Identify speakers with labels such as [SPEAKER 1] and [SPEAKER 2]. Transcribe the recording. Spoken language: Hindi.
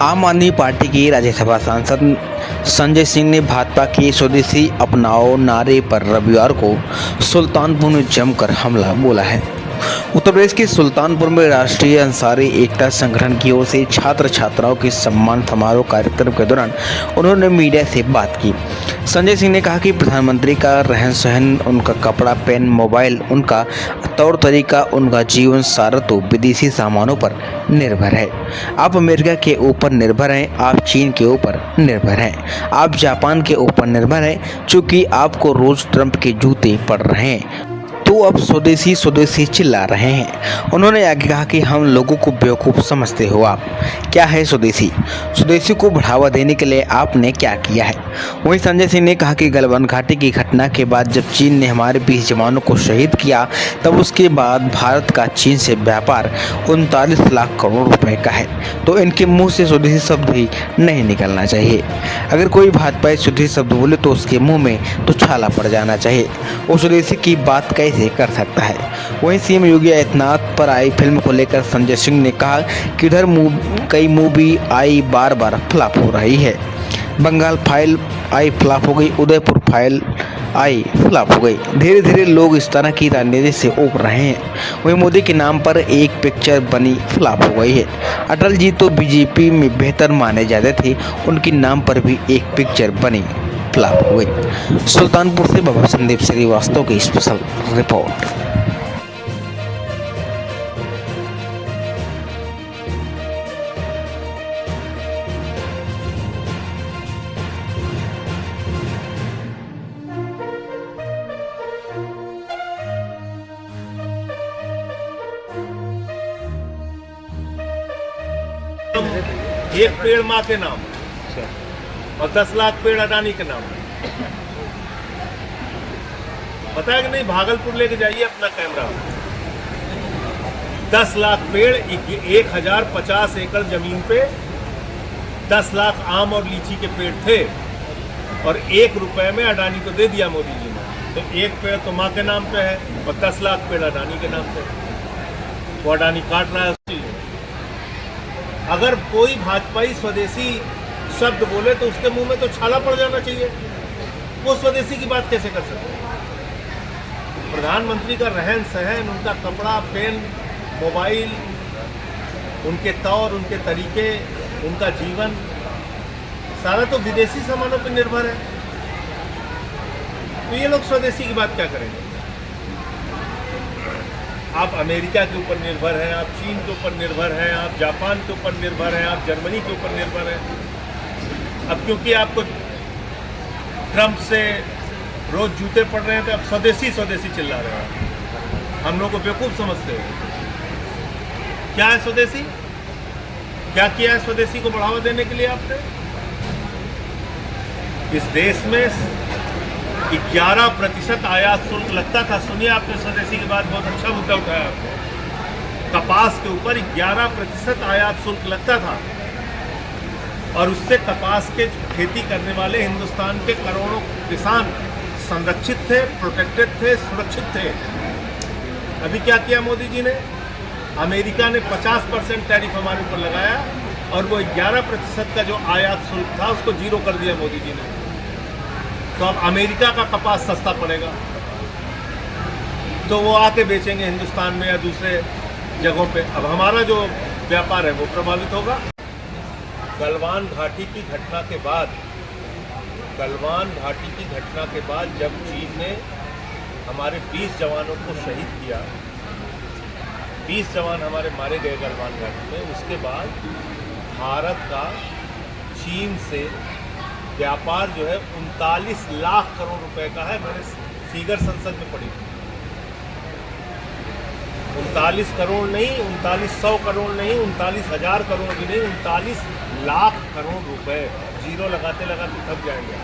[SPEAKER 1] आम आदमी पार्टी के राज्यसभा सांसद संजय सिंह ने भाजपा के स्वदेशी अपनाओ नारे पर रविवार को सुल्तानपुर में जमकर हमला बोला है। उत्तर प्रदेश के सुल्तानपुर में राष्ट्रीय अंसारी एकता संगठन की ओर से छात्र छात्राओं के सम्मान समारोह कार्यक्रम के दौरान उन्होंने मीडिया से बात की। संजय सिंह ने कहा कि प्रधानमंत्री का रहन सहन, उनका कपड़ा पेन, मोबाइल, उनका तौर तरीका, उनका जीवन सारा तो विदेशी सामानों पर निर्भर है। आप अमेरिका के ऊपर निर्भर हैं, आप चीन के ऊपर निर्भर हैं, आप जापान के ऊपर निर्भर हैं। चूंकि आपको रोज ट्रंप के जूते पड़ रहे हैं तो अब स्वदेशी स्वदेशी चिल्ला रहे हैं। उन्होंने आगे कहा कि हम लोगों को बेवकूफ़ समझते हो आप। क्या है स्वदेशी? स्वदेशी को बढ़ावा देने के लिए आपने क्या किया है? वहीं संजय सिंह ने कहा कि गलवान घाटी की घटना के बाद जब चीन ने हमारे 20 जवानों को शहीद किया, तब उसके बाद भारत का चीन से व्यापार 39 लाख करोड़ रुपए का है। तो इनके मुंह से स्वदेशी शब्द ही नहीं निकलना चाहिए। अगर कोई भाजपा स्वदेशी शब्द बोले तो उसके मुंह में तो छाला पड़ जाना चाहिए। वो स्वदेशी की बात कैसे कर सकता है? वहीं सीएम योगी आदित्यनाथ पर आई फिल्म को लेकर संजय सिंह ने कहा कि इधर कई मूवी आई बार बार फ्लॉप हो रही है। बंगाल फाइल आई फ्लॉप हो गई, उदयपुर फाइल आई फ्लॉप हो गई। धीरे धीरे लोग इस तरह की राजनीति से उब रहे हैं। वहीं मोदी के नाम पर एक पिक्चर बनी फ्लॉप हो गई है। अटल जी तो बीजेपी में बेहतर माने जाते थे, उनके नाम पर भी एक पिक्चर बनी फ्लॉप हो गई। सुल्तानपुर से बाबा संदीप श्रीवास्तव की स्पेशल रिपोर्ट।
[SPEAKER 2] एक पेड़ माँ के नाम और 10 लाख पेड़ अडानी के नाम। पता है कि नहीं? भागलपुर लेके जाइए अपना कैमरा। 10 लाख पेड़ 1050 एकड़ जमीन पे 10 लाख आम और लीची के पेड़ थे और 1 रुपए में अडानी को दे दिया मोदी जी ने। तो एक पेड़ तो माँ के नाम पे है और 10 लाख पेड़ अडानी के नाम पे। वो अडानी काट रहा है। अगर कोई भाजपाई स्वदेशी शब्द बोले तो उसके मुंह में तो छाला पड़ जाना चाहिए। वो स्वदेशी की बात कैसे कर सकते हैं? प्रधानमंत्री का रहन सहन, उनका कपड़ा पेन, मोबाइल, उनके तौर, उनके तरीके, उनका जीवन सारा तो विदेशी सामानों पर निर्भर है। तो ये लोग स्वदेशी की बात क्या करेंगे? आप अमेरिका के ऊपर निर्भर हैं, आप चीन के ऊपर निर्भर हैं, आप जापान के ऊपर निर्भर हैं, आप जर्मनी के ऊपर निर्भर हैं। अब क्योंकि आपको ट्रंप से रोज जूते पड़ रहे हैं तो आप स्वदेशी स्वदेशी चिल्ला रहे हैं। हम लोग को बेवकूफ़ समझते हो। क्या है स्वदेशी? क्या किया है स्वदेशी को बढ़ावा देने के लिए आपने? इस देश में 11% आयात शुल्क लगता था। सुनिए, आपने स्वदेशी की बात बहुत अच्छा मुद्दा उठाया। आपने कपास के ऊपर 11% आयात शुल्क लगता था और उससे कपास के खेती करने वाले हिंदुस्तान के करोड़ों किसान संरक्षित थे, प्रोटेक्टेड थे, सुरक्षित थे। अभी क्या किया मोदी जी ने? अमेरिका ने 50% टैरिफ हमारे ऊपर लगाया और वो 11% का जो आयात शुल्क था उसको जीरो कर दिया मोदी जी ने। तो अब अमेरिका का कपास सस्ता पड़ेगा तो वो आके बेचेंगे हिंदुस्तान में या दूसरे जगहों पे। अब हमारा जो व्यापार है वो प्रभावित होगा। गलवान घाटी की घटना के बाद जब चीन ने हमारे 20 जवानों को शहीद किया, 20 जवान हमारे मारे गए गलवान घाटी में, उसके बाद भारत का चीन से व्यापार जो है 39 लाख करोड़ रुपए का है। मैंने फिगर संसद में पढ़ी। 39 करोड़ नहीं, 3900 करोड़ नहीं, 39,000 करोड़ भी नहीं, 39 लाख करोड़ रुपए। जीरो लगाते लगाते थक जाएंगे।